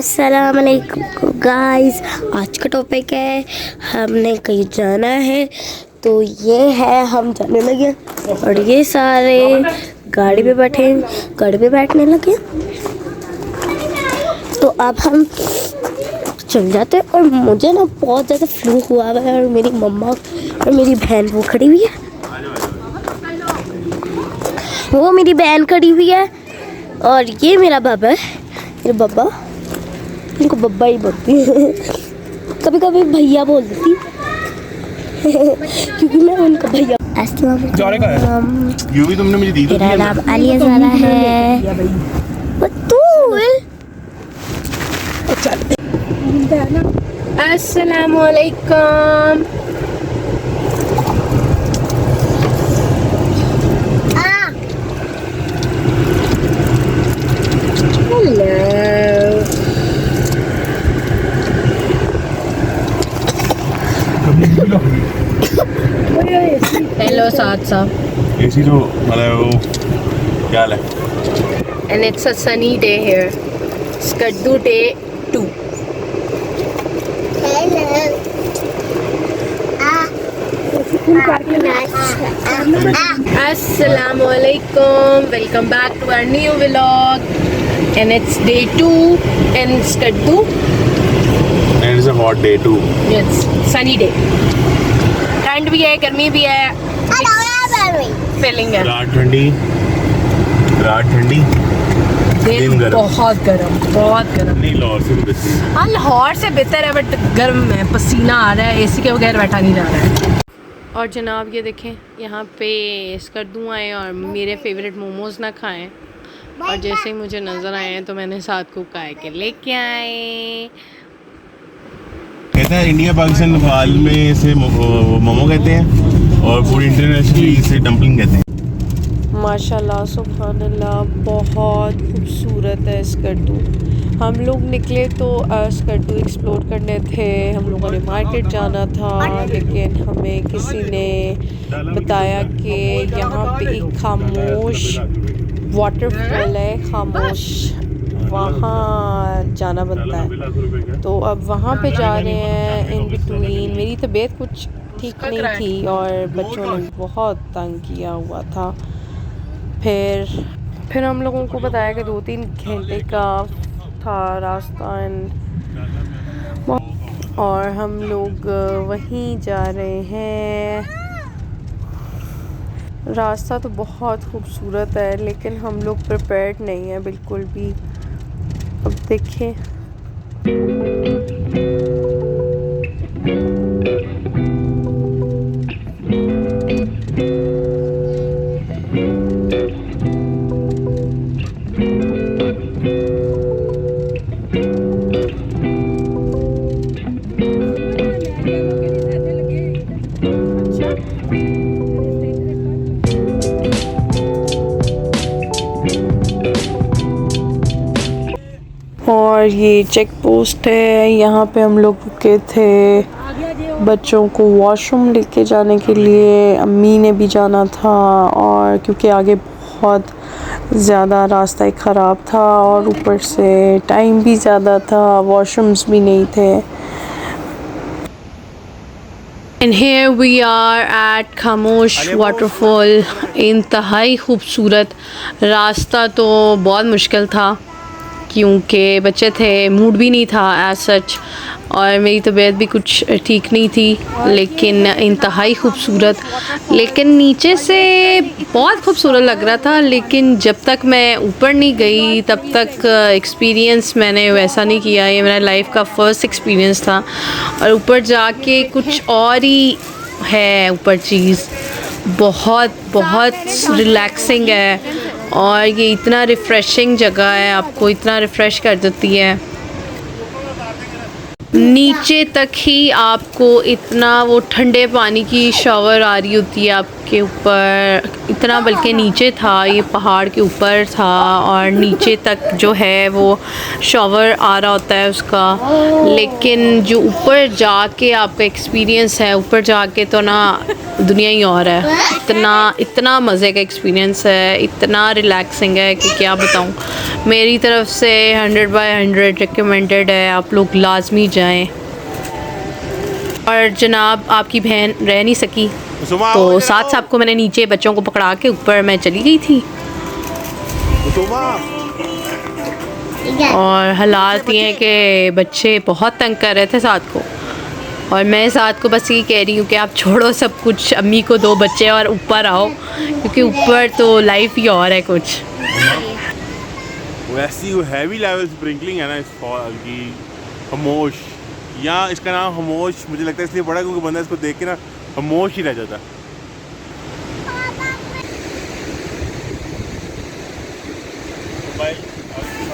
अस्सलाम वालेकुम गाइस। आज का टॉपिक है हमने कहीं जाना है, तो ये है हम जाने लगे और ये सारे गाड़ी पे बैठने लगे। तो अब हम चल जाते हैं। और मुझे ना बहुत ज़्यादा फ्लू हुआ है और मेरी मम्मा और मेरी बहन वो खड़ी हुई है, वो मेरी बहन खड़ी हुई है और ये मेरा बाबा है, मेरे बाबा, इनको बब्बा ही बोलती है, कभी कभी भैया बोल देती क्योंकि मैं उनका भैया। यूं भी तुमने मुझे दी थी। मेरा नाम आलिया ज़ारा है। अस्सलामु अलैकुम। हेलो साथ साहब। एसी तो मतलब वो क्या है? And it's a sunny day here. Skaddu day 2. Assalamu alaikum. Welcome back to our new vlog. And it's day 2 in Skaddu. And it's a hot day too. Yes, sunny day. ठंड भी है, गर्मी भी है, फीलिंग है। रात ठंडी, दिन गरम। बहुत गर्म। नहीं, लाहौर से भी बेहतर। हाँ, लाहौर से बेहतर है बट गर्म है, पसीना आ रहा है, एसी के बगैर बैठा नहीं जा रहा है। और जनाब ये देखें, यहाँ पे स्कर्दू आए और मेरे फेवरेट मोमोज़ ना खाएं, और जैसे ही मुझे नज़र आए हैं तो मैंने साथ को कहा के लेके आए। कहते हैं इंडिया पाकिस्तान नेपाल में इसे मोमो कहते हैं और पूरी इंटरनेशनली इसे डम्पलिंग कहते हैं। माशाल्लाह सुभान अल्लाह, बहुत खूबसूरत है स्कर्दू। हम लोग निकले तो स्कर्दू एक्सप्लोर करने थे, हम लोगों ने मार्केट जाना था, लेकिन हमें किसी ने बताया कि यहाँ पे एक खामोश वाटरफॉल है, खामोश, वहाँ जाना बनता है। तो अब वहाँ पे जा रहे हैं। इन बिटवीन मेरी तबीयत कुछ ठीक नहीं थी और बच्चों ने बहुत तंग किया हुआ था। फिर हम लोगों को बताया कि 2-3 घंटे का था रास्ता, और हम लोग वहीं जा रहे हैं। रास्ता तो बहुत खूबसूरत है लेकिन हम लोग प्रिपेयर्ड नहीं है बिल्कुल भी। अब देखें, और ये चेक पोस्ट है, यहाँ पे हम लोग रुके थे बच्चों को वॉशरूम लेके जाने के लिए। अम्मी ने भी जाना था और क्योंकि आगे बहुत ज़्यादा रास्ता ख़राब था और ऊपर से टाइम भी ज़्यादा था, वॉशरूम्स भी नहीं थे। And here we are at खामोश वाटरफॉल। इंतहाई खूबसूरत रास्ता, तो बहुत मुश्किल था क्योंकि बच्चे थे, मूड भी नहीं था एज सच, और मेरी तबीयत भी कुछ ठीक नहीं थी, लेकिन इंतहाई खूबसूरत। लेकिन नीचे से बहुत खूबसूरत लग रहा था, लेकिन जब तक मैं ऊपर नहीं गई तब तक एक्सपीरियंस मैंने वैसा नहीं किया। ये मेरा लाइफ का फ़र्स्ट एक्सपीरियंस था और ऊपर जाके कुछ और ही है। ऊपर चीज़ बहुत रिलैक्सिंग है और ये इतना रिफ़्रेशिंग जगह है, आपको इतना रिफ़्रेश कर देती है। नीचे तक ही आपको इतना वो ठंडे पानी की शावर आ रही होती है आपके ऊपर, इतना बल्कि नीचे था, ये पहाड़ के ऊपर था और नीचे तक जो है वो शावर आ रहा होता है उसका। लेकिन जो ऊपर जाके आपका एक्सपीरियंस है, ऊपर जाके तो ना दुनिया ही और है। इतना मज़े का एक्सपीरियंस है, इतना रिलैक्सिंग है कि क्या बताऊँ। मेरी तरफ से 100/100 रिकमेंडेड है, आप लोग लाजमी जाएं। और जनाब आपकी बहन रह नहीं सकी तो साथ साथ को मैंने नीचे बच्चों को पकड़ा के ऊपर मैं चली गई थी। और हालात ये हैं कि बच्चे बहुत तंग कर रहे थे साथ को, और मैं साथ को बस ये कह रही हूँ कि आप छोड़ो सब कुछ, अम्मी को दो बच्चे और ऊपर आओ, क्योंकि ऊपर तो लाइफ ही और है कुछ। वैसी वो हैवी लेवल स्प्रिंकलिंग है ना इस फॉल की, खामोश, या इसका नाम खामोश मुझे लगता है इसलिए पड़ा क्योंकि बंदा इसको देख के ना खामोश ही रह जाता।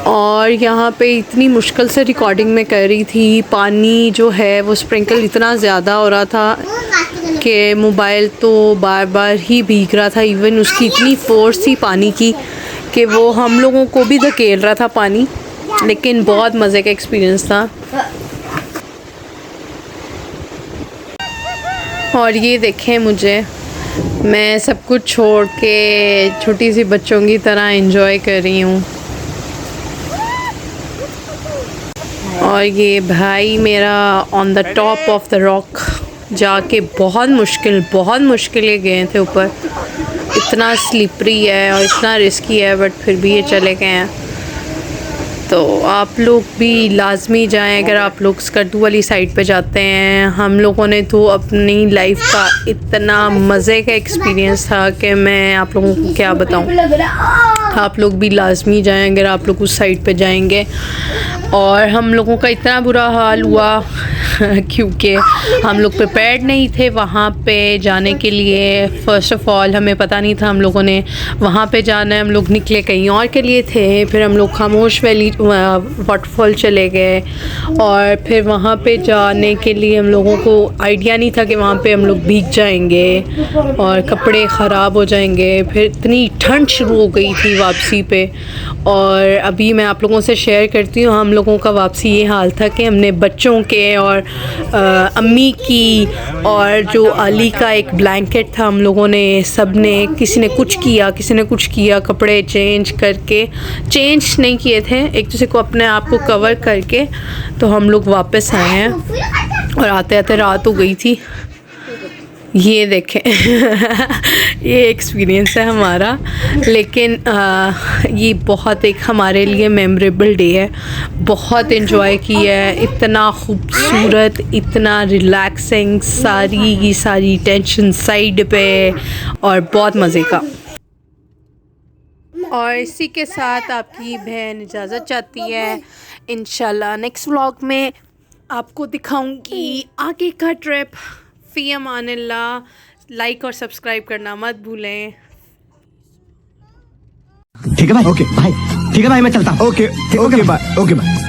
और यहाँ पे इतनी मुश्किल से रिकॉर्डिंग में कर रही थी, पानी जो है वो स्प्रिंकल इतना ज़्यादा हो रहा था कि मोबाइल तो बार बार ही भीग रहा था। इवन उसकी इतनी फोर्स थी पानी की कि वो हम लोगों को भी धकेल रहा था पानी, लेकिन बहुत मज़े का एक्सपीरियंस था। और ये देखें मुझे, मैं सब कुछ छोड़ के छोटी सी बच्चों की तरह एंजॉय कर रही हूँ। और ये भाई मेरा on the top of the rock जाके बहुत मुश्किल गए थे ऊपर। इतना स्लिपरी है और इतना रिस्की है, बट फिर भी ये चले गए हैं। तो आप लोग भी लाजमी जाएं अगर आप लोग स्कर्दू वाली साइड पे जाते हैं। हम लोगों ने तो अपनी लाइफ का इतना मज़े का एक्सपीरियंस था कि मैं आप लोगों को क्या बताऊं। आप लोग भी लाजमी जाएं अगर आप लोग उस साइड पे जाएंगे। और हम लोगों का इतना बुरा हाल हुआ क्योंकि हम लोग प्रिपेयर्ड नहीं थे वहाँ पे जाने के लिए। फ़र्स्ट ऑफ़ ऑल हमें पता नहीं था हम लोगों ने वहाँ पे जाना है, हम लोग निकले कहीं और के लिए थे। फिर हम लोग खामोश वैली वाटरफॉल चले गए, और फिर वहाँ पे जाने के लिए हम लोगों को आइडिया नहीं था कि वहाँ पे हम लोग भीग जाएंगे और कपड़े ख़राब हो जाएंगे। फिर इतनी ठंड शुरू हो गई थी वापसी पे। और अभी मैं आप लोगों से शेयर करती हूँ, हम लोगों का वापसी ये हाल था कि हमने बच्चों के और अम्मी की और जो अली का एक ब्लैंकेट था, हम लोगों ने सब ने किसी ने कुछ किया कपड़े चेंज नहीं किए थे, एक दूसरे को अपने आप को कवर करके तो हम लोग वापस आए हैं। और आते आते रात हो गई थी। ये देखें ये एक्सपीरियंस है हमारा, लेकिन ये बहुत एक हमारे लिए मेमोरेबल डे है। बहुत एंजॉय किया है, इतना खूबसूरत, इतना रिलैक्सिंग, सारी की सारी टेंशन साइड पे, और बहुत मज़े का। और इसी के साथ आपकी बहन इजाज़त चाहती है। इंशाल्लाह नेक्स्ट व्लॉग में आपको दिखाऊंगी आगे का ट्रिप। फ़ी अमानिल्लाह। लाइक और सब्सक्राइब करना मत भूलें। ठीक है भाई, ओके भाई, ठीक है भाई, मैं चलता हूँ। Okay bye.